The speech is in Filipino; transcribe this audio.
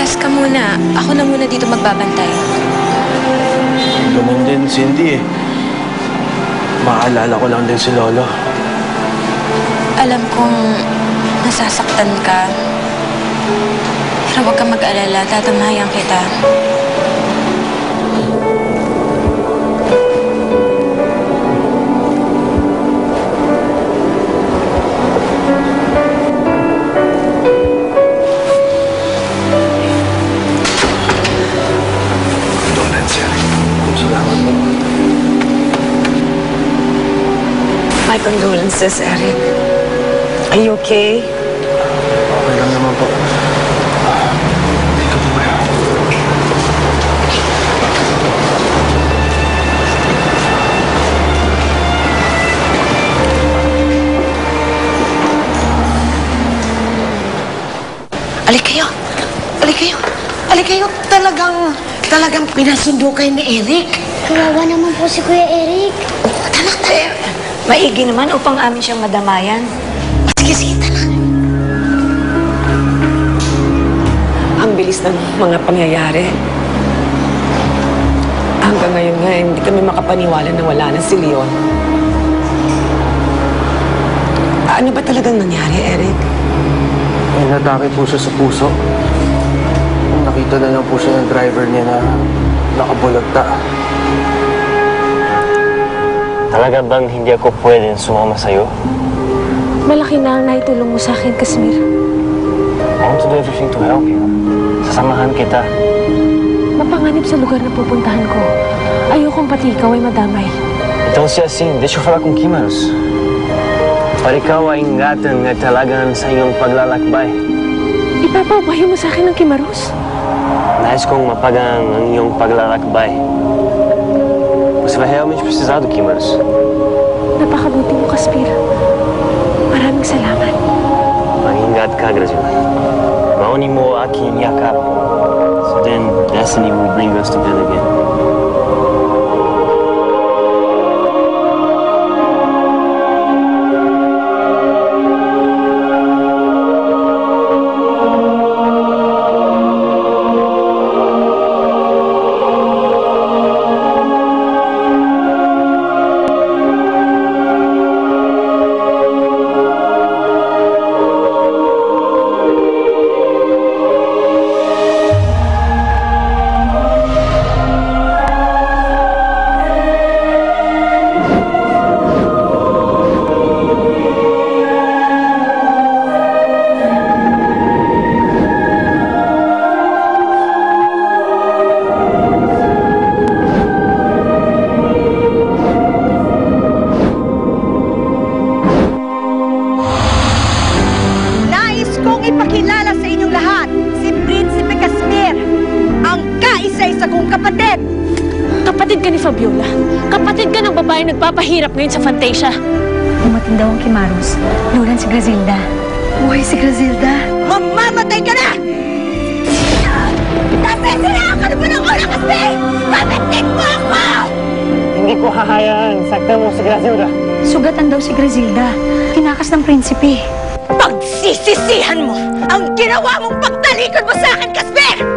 Umalis ka muna. Ako na muna dito magbabantay. Ganun din, Cindy eh. Maalala ko lang din si Lolo. Alam kong nasasaktan ka. Pero huwag kang mag-alala. Tatamayan kita. My condolences, Eric. Are you okay? Okay lang naman po. Ikaw po kaya. Alik kayo. Alik kayo. Alik kayo. Talagang pinasundo kayo ni Eric. Kawawa naman po si Kuya Eric. Tanak. Maigi naman upang amin siyang madamayan. Sige, tanak. Ang bilis ng mga pangyayari. Hanggang ngayon nga, hindi kami makapaniwala na wala na si Leon. Ano ba talagang nangyari, Eric? May natake po siya sa puso. Nakita na lang po siya ng driver niya na nakabulagta. Talaga bang hindi ako pwedeng sumama sa'yo? Malaki na ang naitulong mo sa akin, Casimir. I want to do everything to help you. Sasamahan kita. Mapanganib sa lugar na pupuntahan ko. Ayokong pati ikaw ay madamay. Então, se assim, deixa eu falar com Kimaros. Para ikaw ay ingatan na talagang sa iyong paglalakbay. Ipapabayo mo sa akin ng Kimaros? Nais kong mapagang ang iyong paglalakbay. Você vai realmente precisar do Kimaros. Napakabuti mo, Caspir. Maraming salamat. Mag-ingat ka, Graziela. Mauni mo aking yakap. So then, destiny will bring us together again. Ipakilala sa inyong lahat si Prinsipe Casimir, ang kaisa-isa kong kapatid. Kapatid ka ni Fabiola. Kapatid ka ng babae nagpapahirap ngayon sa Fantasia. Dumating daw ang Kimaros. Lulan si Grazilda. Buhay si Grazilda. Mamamatay ka na! Nasisiraan ka na ba ng oras, Casimir? Pamitin mo ako! Hindi ko hahayaan. Saktan mo si Grazilda. Sugatan daw si Grazilda. Tinakas ng prinsipe. Pagsisisihan mo ang ginawa mong pagtalikod mo sa akin, Casimir!